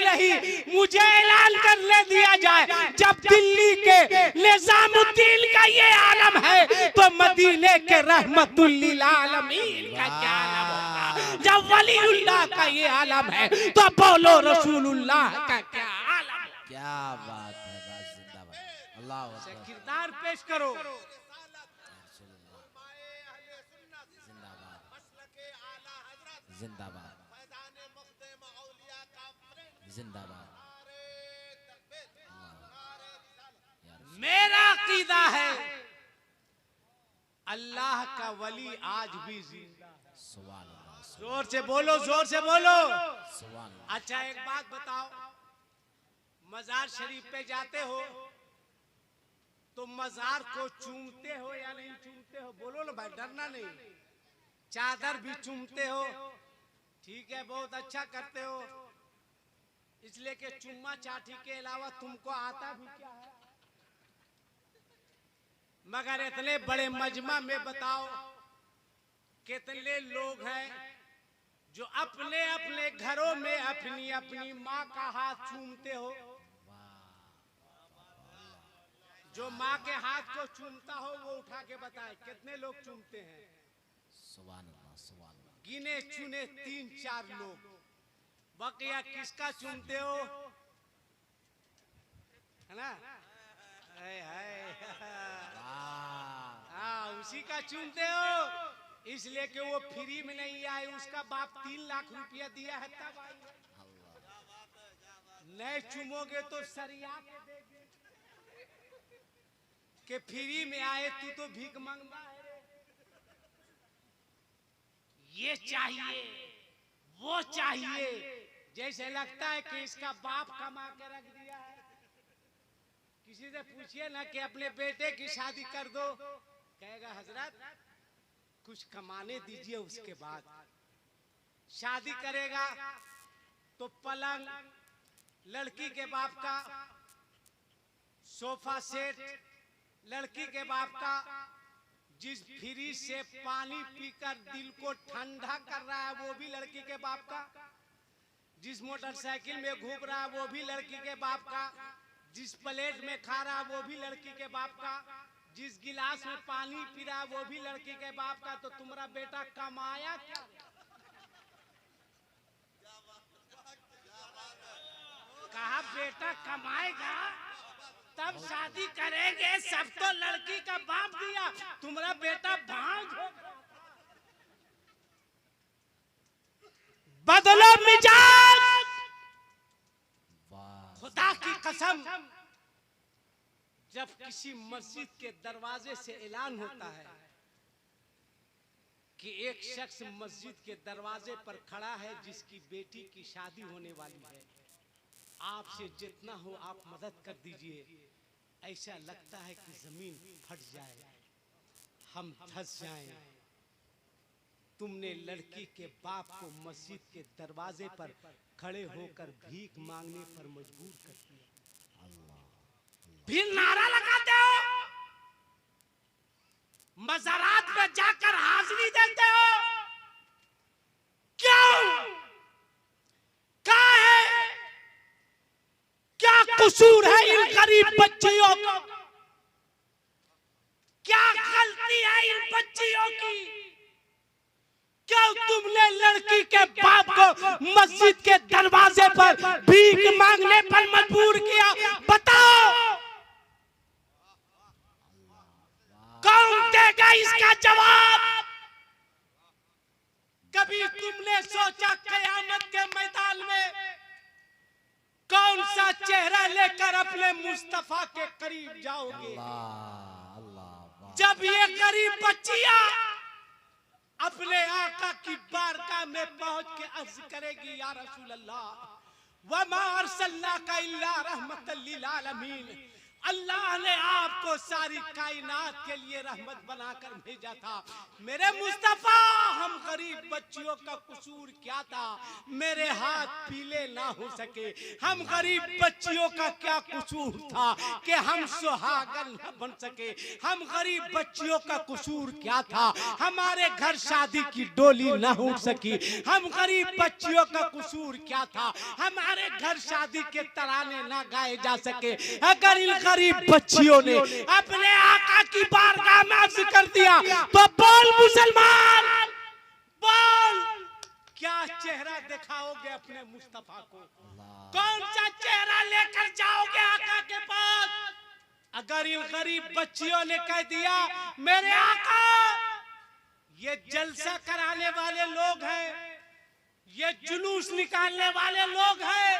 Speaker 1: मुझे ऐलान करने दिया जाए, जब दिल्ली के निजामुद्दीन का ये आलम है तो मदीने के रहमतुल लिल आलमीन का क्या आलम होगा। जब वलीउल्लाह का ये आलम है तो बोलो रसूलुल्लाह का क्या आलम।
Speaker 2: क्या बात है, बस जिंदाबाद। अल्लाह
Speaker 1: से किरदार पेश करो।
Speaker 2: जिंदाबाद जिंदाबाद जिंदाबाद।
Speaker 1: मेरा अकीदा है अल्लाह का वली आज भी जिंदा है।
Speaker 2: सुभान अल्लाह।
Speaker 1: जोर से बोलो, जोर से बोलो।
Speaker 2: सुभान अल्लाह।
Speaker 1: अच्छा एक बात बताओ, मजार शरीफ पे जाते हो तो मजार को चूमते हो या नहीं चूमते हो। बोलो ना भाई, डरना नहीं। चादर भी चूमते हो, ठीक है, बहुत अच्छा करते हो, इसलिए कि चुम्मा चाटी के अलावा तुमको आता भी क्या है। मगर इतने बड़े मजमा में बताओ कितने लोग हैं जो अपने अपने घरों में अपनी अपनी माँ का हाथ चूमते हो। जो माँ के हाथ को चूमता हो वो उठा के बताए कितने लोग चूमते हैं।
Speaker 2: सुभान अल्लाह सुभान अल्लाह।
Speaker 1: गिने चुने 3-4 लोग। बकिया किसका चूमते हो, है ना। हाँ उसी का चूमते हो, इसलिए कि वो फ्री में नहीं आए, उसका बाप 3 लाख रुपया दिया है तब आई। नहीं चूमोगे तो सरिया के देंगे कि फ्री में आए, तू तो भीख मांगता है। ये चाहिए वो चाहिए, जैसे लगता है कि इसका बाप कमा के रख दिया है। किसी से पूछिए ना कि अपने बेटे की शादी कर दो, कहेगा हजरत कुछ कमाने दीजिए, उसके बाद शादी करेगा। तो पलंग लड़की के बाप का, सोफा सेट लड़की के बाप का, जिस फ्रिज से पानी पीकर दिल को ठंडा कर रहा है वो भी लड़की के बाप का, जिस मोटरसाइकिल में घूम रहा है वो भी लड़की के बाप का, जिस प्लेट में खा रहा है वो भी लड़की के बाप का, जिस गिलास में पानी पी रहा है वो भी लड़की के बाप का। तो तुम्हारा बेटा कमाया क्या। कहा बेटा कमाएगा तब शादी करेंगे, सब तो लड़की का बाप दिया, तुम्हारा बेटा भांज हो। बदलो मिजाज। खुदा की कसम, जब किसी मस्जिद के दरवाजे से ऐलान होता है कि एक शख्स मस्जिद के दरवाजे पर खड़ा है जिसकी बेटी की शादी होने वाली है, आपसे जितना हो आप मदद कर दीजिए। ऐसा लगता है कि जमीन फट जाए, हम धंस जाएं। तुमने लड़की के बाप को मस्जिद के दरवाजे पर खड़े होकर भीख मांगने पर मजबूर कर दिया। फिर नारा लगाते हो, मज़ारात में जाकर हाजिरी देते हो। क्यों? क्या कसूर है इन गरीब बच्चियों का? क्या गलती है इन बच्चियों की? क्यों तुमने लड़की के बाप को मस्जिद के दरवाजे पर भीख मांगने पर मजबूर किया? बताओ कौन देगा इसका जवाब? कभी तुमने सोचा कयामत के मैदान में कौन सा चेहरा लेकर अपने मुस्तफा के करीब जाओगे? जब ये गरीब बच्चियां अपने आका की बारगाह में पहुंच के अर्ज करेगी, या रसूल अल्लाह, वमा अरसलनाका इल्ला रहमतल लिल आलमीन, अल्लाह ने आपको सारी कायनात के लिए रहमत बनाकर भेजा था। मेरे मुस्तफा, हम गरीब बच्चियों का कसूर क्या था? मेरे हाथ पीले ना हो सके। हम गरीब बच्चियों का क्या कसूर था कि हम सुहागन न बन सके? हम गरीब बच्चियों का कसूर क्या था? हमारे घर शादी की डोली न उठ सकी। हम गरीब बच्चियों का कसूर क्या था? हमारे घर शादी के तराने ना गाए जा सके। अगर इन गरीब बच्चियों ने अपने आका की बारगाह में अर्ज कर दिया तो बोल मुसलमान, बोल, क्या चेहरा दिखाओगे अपने मुस्तफा को? कौन सा चेहरा लेकर जाओगे आका के पास? अगर इन गरीब बच्चियों ने कह दिया मेरे आका ये जलसा कराने वाले लोग हैं, ये जुलूस निकालने वाले लोग हैं,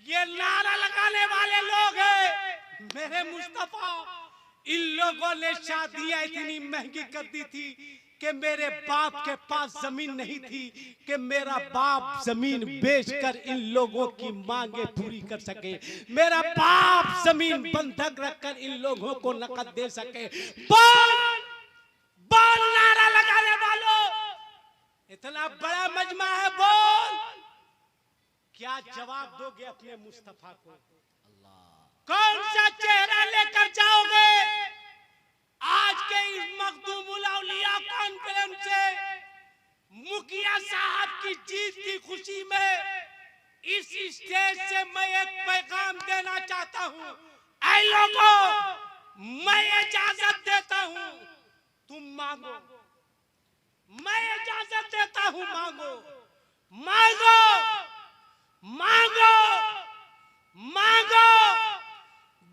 Speaker 1: ये नारा लगाने वाले लोग हैं, मेरे मुस्तफा इन लोगों ने शादियां इतनी महंगी कर दी थी कि मेरे बाप के पास जमीन नहीं थी कि मेरा बाप जमीन बेचकर इन लोगों की मांगे पूरी कर सके। मेरा बाप जमीन बंधक रखकर इन लोगों को नकद दे सके। बोल, बोल नारा लगाने वालों, इतना बड़ा मजमा है, बोल, क्या जवाब दोगे अपने मुस्तफा को? कौन सा चेहरा लेकर जाओगे? आज के इस मखदूमुल औलिया कॉन्फ्रेंस से मुखिया साहब की जीत की खुशी में इस स्टेज से मैं एक पैगाम देना चाहता हूँ। ऐ लोगों, मैं इजाजत देता हूँ, तुम मांगो। मैं इजाजत देता हूँ, मांगो, मांगो, मांगो, मांगो,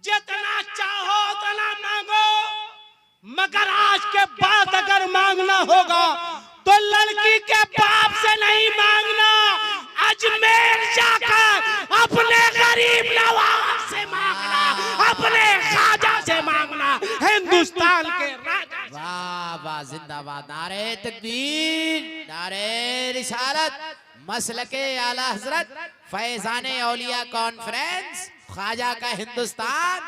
Speaker 1: जितना चाहो उतना मांगो, मगर आज के बाद अगर मांगना होगा तो लड़की के बाप से नहीं मांगना, अजमेर जाकर अपने गरीब नवाब से मांगना, अपने खाजा से मांगना, हिंदुस्तान के राजा।
Speaker 2: वाह वाह, जिंदाबाद, नारे तकबीर, नारे रिसालत, मसलके आला हजरत, फैजाने औलिया कॉन्फ्रेंस, ख्वाजा का हिंदुस्तान,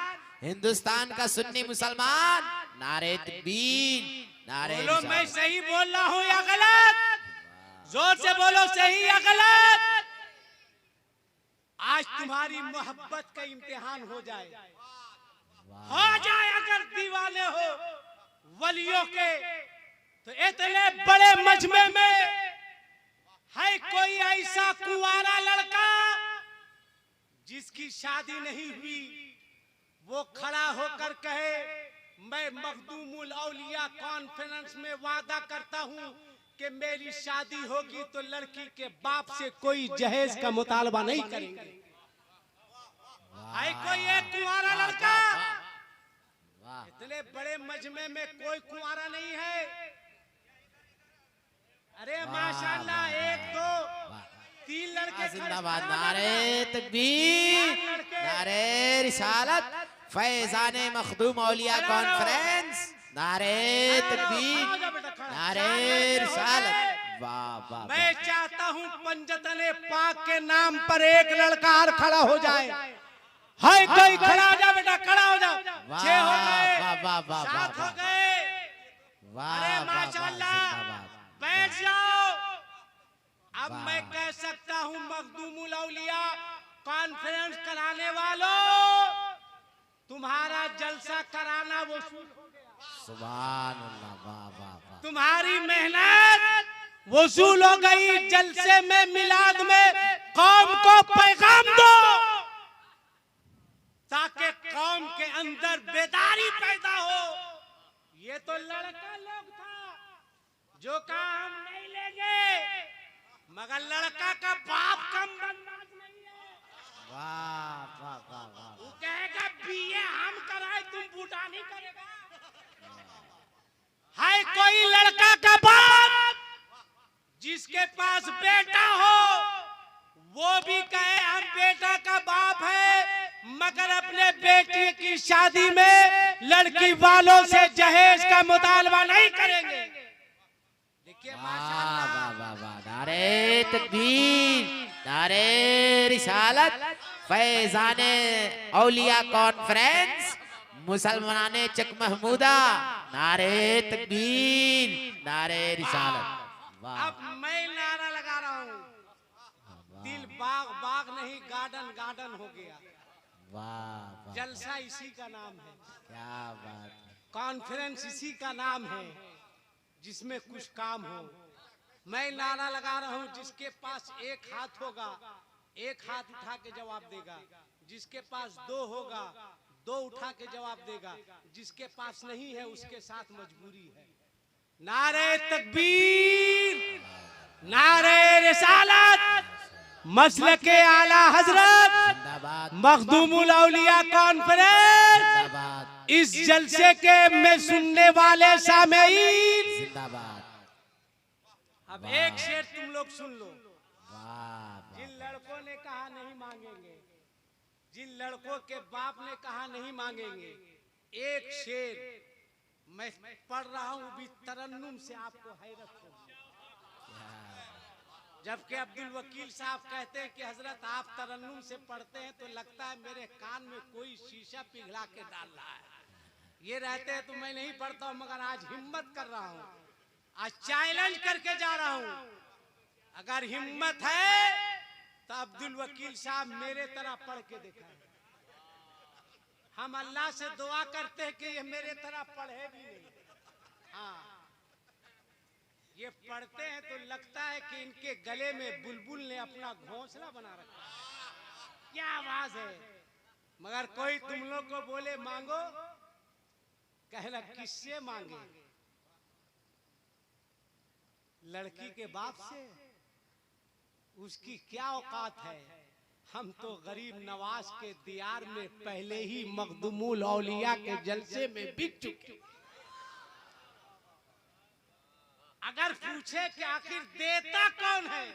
Speaker 2: हिंदुस्तान का सुन्नी मुसलमान, नारे तकबीर, नारे
Speaker 1: बोलो मैं सही बोल रहा हूँ या गलत? जोर से बोलो, सही या गलत? आज तुम्हारी मोहब्बत का इम्तिहान हो जाए, अगर दीवाने हो वलियों के, तो इतने बड़े मजमे में है कोई ऐसा कुंवारा लड़का जिसकी शादी नहीं हुई, वो खड़ा होकर कहे मैं मखदूमुल औलिया कॉन्फ्रेंस में वादा करता हूँ कि मेरी शादी होगी तो लड़की के बाप से कोई जहेज का मुतालबा नहीं करेंगे। है कोई एक कुंवारा लड़का? इतने बड़े मजमे में कोई कुंवारा नहीं है? अरे माशाल्लाह, एक दो तीन लड़के।
Speaker 2: जिंदाबाद, नारे तकबीर, नारे रिसालत, फैजाने मखदूम औलिया कॉन्फ्रेंस, नारे तकबीर, नारे रिसालत। वाह वाह,
Speaker 1: मैं चाहता हूँ पंजतने पाक के नाम पर एक लड़का और खड़ा हो जाए। है कोई खड़ा हो जाओ बेटा, खड़ा हो जाओ। 6 हो गए, 7 हो गए। अरे माशाल्लाह, बैठ जाओ। अब मैं कह सकता हूँ मखदूमुल औलिया कॉन्फ्रेंस कराने वालों, तुम्हारा जलसा कराना वो
Speaker 2: सुभान अल्लाह, वाह वाह वाह,
Speaker 1: तुम्हारी मेहनत वसूल हो गई। जलसे में, मिलाद में कौम को पैगाम दो ताकि कौम के अंदर बेदारी पैदा हो। ये तो लड़का लोग था जो कहा हम नहीं लेंगे, मगर लड़का का बाप कम बदमाश नहीं है।
Speaker 2: वाह वाह वाह वाह।
Speaker 1: वो कहेगा बीए हम कराए तुम बूटा नहीं करेगा। है कोई लड़का का बाप जिसके पास बेटा हो वो भी कहे हम बेटा का बाप है मगर अपने बेटे की शादी में लड़की वालों से जहेज का मुतालबा नहीं करेंगे। देखिए
Speaker 2: वाह वाह वाह वाह। नारे तकबीर, नारे रिसालत, फैजाने औलिया कॉन्फ्रेंस, मुसलमाने चक महमूदा, नारे तकबीर, नारे रिसालत। वाह।
Speaker 1: अब मैं नारा लगा रहा हूँ, दिल बाग बाग नहीं गार्डन गार्डन हो गया।
Speaker 2: वाह।
Speaker 1: जलसा इसी का नाम है,
Speaker 2: क्या बात है।
Speaker 1: कॉन्फ्रेंस इसी का नाम है जिसमें कुछ काम हो। मैं नारा लगा रहा हूँ, जिसके पास एक हाथ होगा एक हाथ उठा के जवाब देगा, जिसके पास दो होगा दो उठा के जवाब देगा, जिसके पास नहीं है उसके साथ मजबूरी है। नारे तकबीर, नारे रिसालत, मसलके आला हजरत, मखदूमुल औलिया कॉन्फ्रेंस,
Speaker 2: जिंदाबाद।
Speaker 1: इस जलसे के में सुनने वाले सामीन
Speaker 2: जिंदाबाद।
Speaker 1: अब एक शेर तुम लोग सुन लो।
Speaker 2: वाह।
Speaker 1: जिन लड़कों ने कहा नहीं मांगेंगे, जिन लड़कों के बाप ने कहा नहीं मांगेंगे, एक शेर मैं पढ़ रहा हूँ भी तरन्नुम से आपको हैरत होगी। जबकि अब्दुल वकील साहब कहते हैं कि हजरत आप तरन्नुम से पढ़ते हैं तो लगता है मेरे कान में कोई शीशा पिघला के डाल रहा है। ये रहते हैं तो मैं नहीं पढ़ता हूँ, मगर आज हिम्मत कर रहा हूँ, आज चैलेंज करके जा रहा हूँ। अगर हिम्मत है तो अब्दुल वकील साहब मेरे तरह पढ़ के दिखाएं। हम अल्लाह से दुआ करते हैं कि ये मेरे तरह पढ़े भी नहीं। हाँ, ये पढ़ते हैं तो लगता है कि इनके गले में बुलबुल ने अपना घोंसला बना रखा है। क्या आवाज है। मगर कोई तुम लोग को बोले मांगो, कहना किससे मांगे? लड़की के बाप से? उसकी क्या औकात है। हम तो गरीब नवाज के दियार में पहले ही मखदूमुल औलिया के जलसे में बिक चुके। अगर पूछे कि आखिर देता कौन है,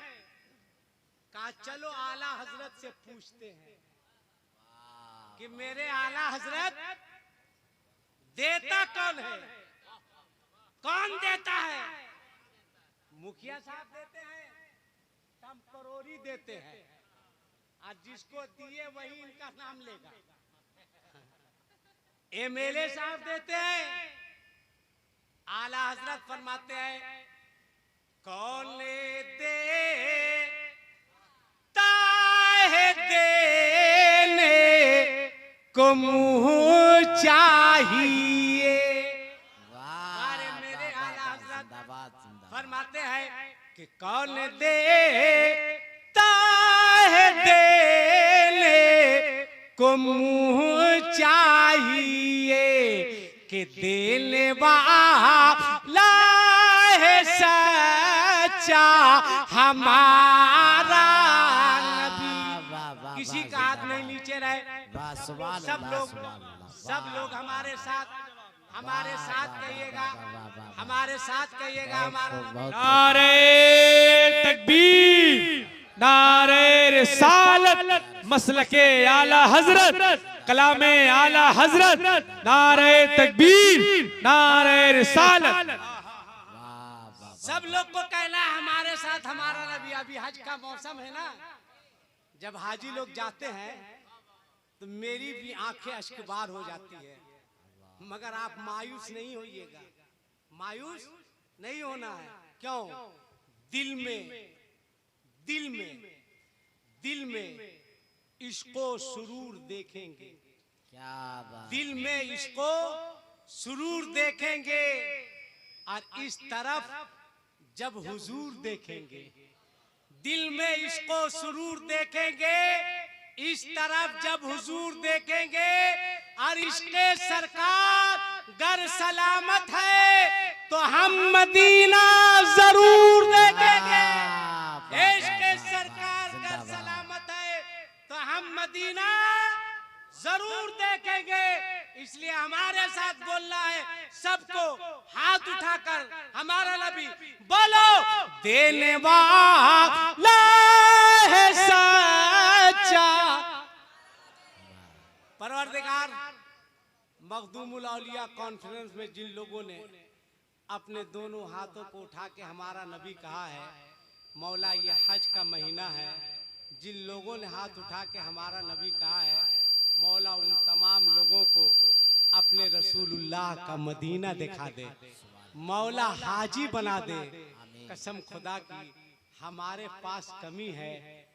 Speaker 1: कहा चलो आला हजरत से पूछते हैं कि मेरे आला हजरत देता कौन है, कौन देता है? मुखिया साहब देते हैं, टेम्परोरी देते हैं, आज जिसको दिए वही इनका नाम लेगा। एमएलए साहब देते हैं, आला हजरत फरमाते हैं कौन दे ताहे देने को मुँह चाहिए। मेरे आला हजरत फरमाते हैं कि कौन दे ताहे देने को मुँह चाहिए कि देने वाला है सच्चा हमारा नबी। किसी का हाथ नहीं नीचे रहे। सब लोग हमारे साथ कहिएगा, हमारे साथ कहिएगा। हमारा
Speaker 3: नारे तकबीर, नारे रिसालत, मसलके आला हजरत, कलामे आला हजरत, नारे तकबीर, नारे रिसालत।
Speaker 1: सब लोग को कहना है हमारे साथ हमारा नबी। अभी हज का मौसम है ना, जब हाजी लोग जाते हैं तो मेरी भी आंखें अश्कबार हो जाती है। मगर आप मायूस नहीं होइएगा, मायूस नहीं होना है। क्यों? दिल में इसको सुरूर देखेंगे।
Speaker 2: क्या बात।
Speaker 1: दिल में इसको सुरूर देखेंगे और इस तरफ जब हुजूर देखेंगे। दिल में इसको सुरूर देखेंगे, इस तरफ जब हुजूर देखेंगे, और इसके सरकार गर सलामत है तो हम मदीना जरूर देखेंगे। देश के सरकार का सलामत है तो हम मदीना जरूर देखेंगे। इसलिए हमारे साथ बोलना है सबको, हाथ उठाकर हमारा नबी बोलो, देने वाला है सच्चा। परवरदिगार मखदूमुल औलिया कॉन्फ्रेंस में जिन लोगों ने अपने दोनों हाथों को उठा के हमारा नबी कहा है, मौला ये हज का महीना है, जिन लोगों ने हाथ उठा के हमारा नबी कहा है, मौला उन तमाम लोगों को अपने रसूलुल्लाह का मदीना दिखा दे, मौला हाजी बना दे। कसम खुदा की हमारे पास कमी है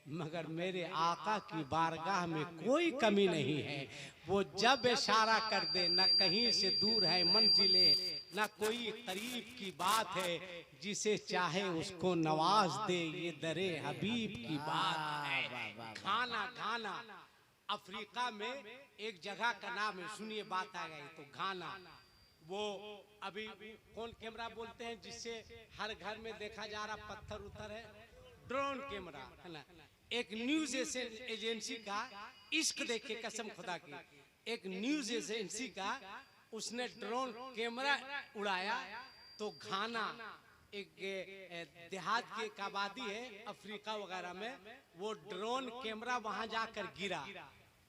Speaker 1: मगर मेरे आका की बारगाह में कोई कमी नहीं है। वो जब इशारा कर दे, न कहीं से दूर है मंजिले, न कोई करीब की बात है, जिसे चाहे उसको नवाज दे, ये दरे हबीब की बात है। खाना घाना अफ्रीका में एक जगह का नाम है, सुनिए बात आ गई तो घाना। वो अभी कौन कैमरा बोलते हैं जिससे हर घर में देखा जा रहा पत्थर उतर है, ड्रोन कैमरा है ना। एक न्यूज एजेंसी का इश्क देखे, कसम खुदा की, एक न्यूज एजेंसी का उसने ड्रोन कैमरा उड़ाया तो घाना एक देहात की एक आबादी है अफ्रीका वगैरह में, वो ड्रोन कैमरा वहां जाकर गिरा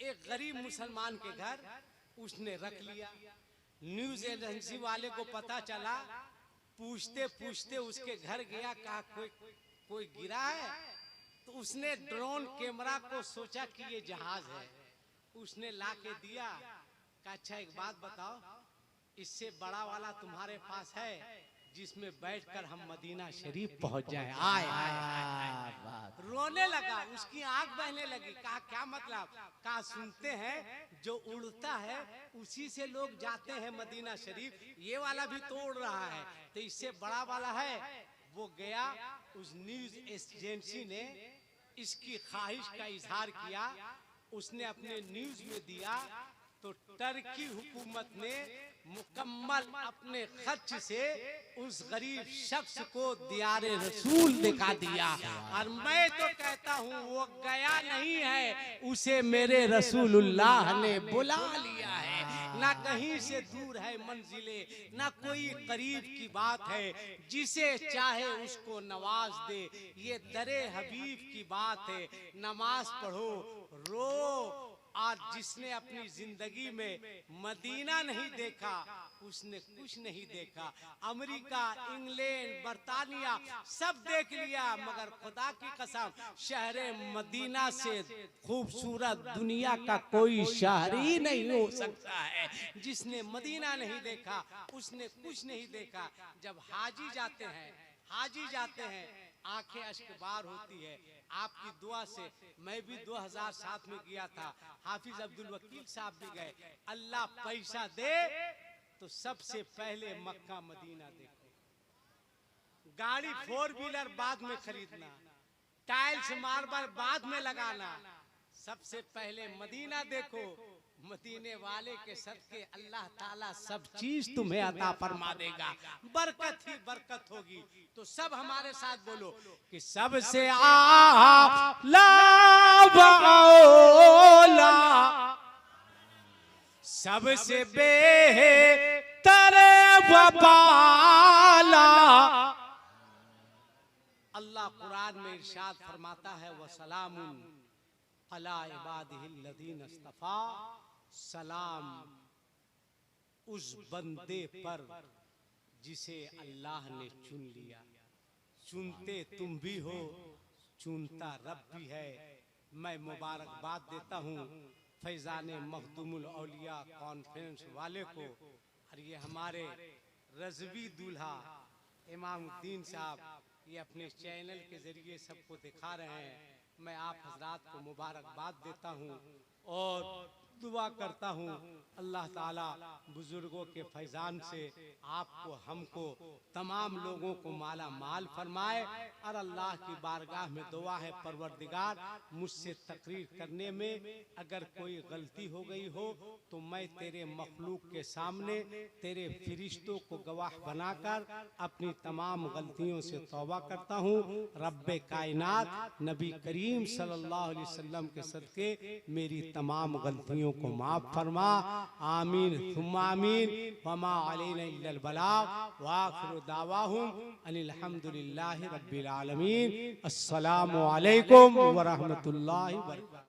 Speaker 1: एक गरीब मुसलमान के घर, उसने रख लिया। न्यूज एजेंसी वाले को पता चला, पूछते पूछते उसके घर गया, कहा कोई गिरा है, तो उसने ड्रोन कैमरा को सोचा कि ये जहाज है, उसने ला के दिया। कहा अच्छा एक बात बताओ, इससे बड़ा वाला तुम्हारे पास है जिसमें बैठकर हम मदीना शरीफ पहुंच जाए? आए रोने लगा, उसकी आंख बहने लगी। कहा क्या मतलब? कहा सुनते हैं जो उड़ता है उसी से लोग जाते हैं मदीना शरीफ, ये वाला भी तो उड़ रहा है, तो इससे बड़ा वाला है। वो गया, उस न्यूज एजेंसी ने इसकी ख्वाहिश का इजहार किया, उसने अपने न्यूज में दिया, तो टर्की हुकूमत ने मुकम्मल अपने खर्च से उस गरीब शख्स को दियारे रसूल दिखा दिया। और मैं तो कहता हूँ वो गया नहीं है, उसे मेरे रसूलुल्लाह ने बुला लिया है। ना कहीं से दूर है मंजिले, ना कोई करीब की बात है, जिसे चाहे उसको नवाज दे, ये दरे हबीब की बात है। नमाज पढ़ो, रो। आज जिसने अपनी जिंदगी में मदीना नहीं देखा उसने कुछ नहीं देखा। अमेरिका, इंग्लैंड, बर्तानिया सब देख लिया, मगर खुदा की कसम शहर मदीना से खूबसूरत दुनिया का कोई शहर ही नहीं हो सकता है। जिसने मदीना नहीं देखा उसने कुछ नहीं देखा। जब हाजी जाते हैं आंखें अश्कबार होती है। आपकी दुआ से मैं भी 2007 में गया था, हाफिज अब्दुल वकील साहब भी गए। अल्लाह पैसा दे तो सबसे पहले मक्का मदीना देखो। गाड़ी 4 व्हीलर बाद में खरीदना, टाइल्स मार्बल बाद में लगाना, सबसे पहले मदीना देखो। मदीने वाले के सदके अल्लाह ताला सब चीज तुम्हें अता फरमा देगा, बरकत ही बरकत होगी। तो सब हमारे साथ बोलो कि सबसे आला बाओला, सबसे बेहतर वबाला। अल्लाह कुरान में इरशाद फरमाता है, वसलामुन अला इबादिहिल्लज़ीना इस्तफ़ा, सलाम उस बंदे पर जिसे अल्लाह ने चुन लिया। चुनते तुम भी हो, चुनता रब भी है। मैं मुबारकबाद देता हूँ फैजान मखदूमुल औलिया कॉन्फ्रेंस वाले को, और ये हमारे रज़वी दूल्हा इमामुद्दीन साहब ये अपने चैनल के जरिए सबको दिखा रहे हैं। मैं आप हजरात को मुबारकबाद देता हूँ और दुआ करता हूँ अल्लाह ताला बुजुर्गों के फैजान से आपको हमको तमाम लोगों को माला माल फरमाए। और अल्लाह की बारगाह में दुआ है परवरदिगार, मुझसे तकरीर करने में अगर कोई गलती हो गई हो तो मैं तेरे मखलूक के सामने तेरे फरिश्तों को गवाह बनाकर अपनी तमाम गलतियों से तौबा करता हूँ। रब्बे कायनात नबी करीम सल्लल्लाहु अलैहि वसल्लम के सदके मेरी तमाम गलतियों को माफ फरमा। आमीन सुम्मा आमीन। वमा अलैना इल्लल बलाग व आखिरु दावाहुम अनिल हम्दुलिल्लाहि रब्बिल आलमीन। अस्सलामु अलैकुम व रहमतुल्लाहि व बरकातहू।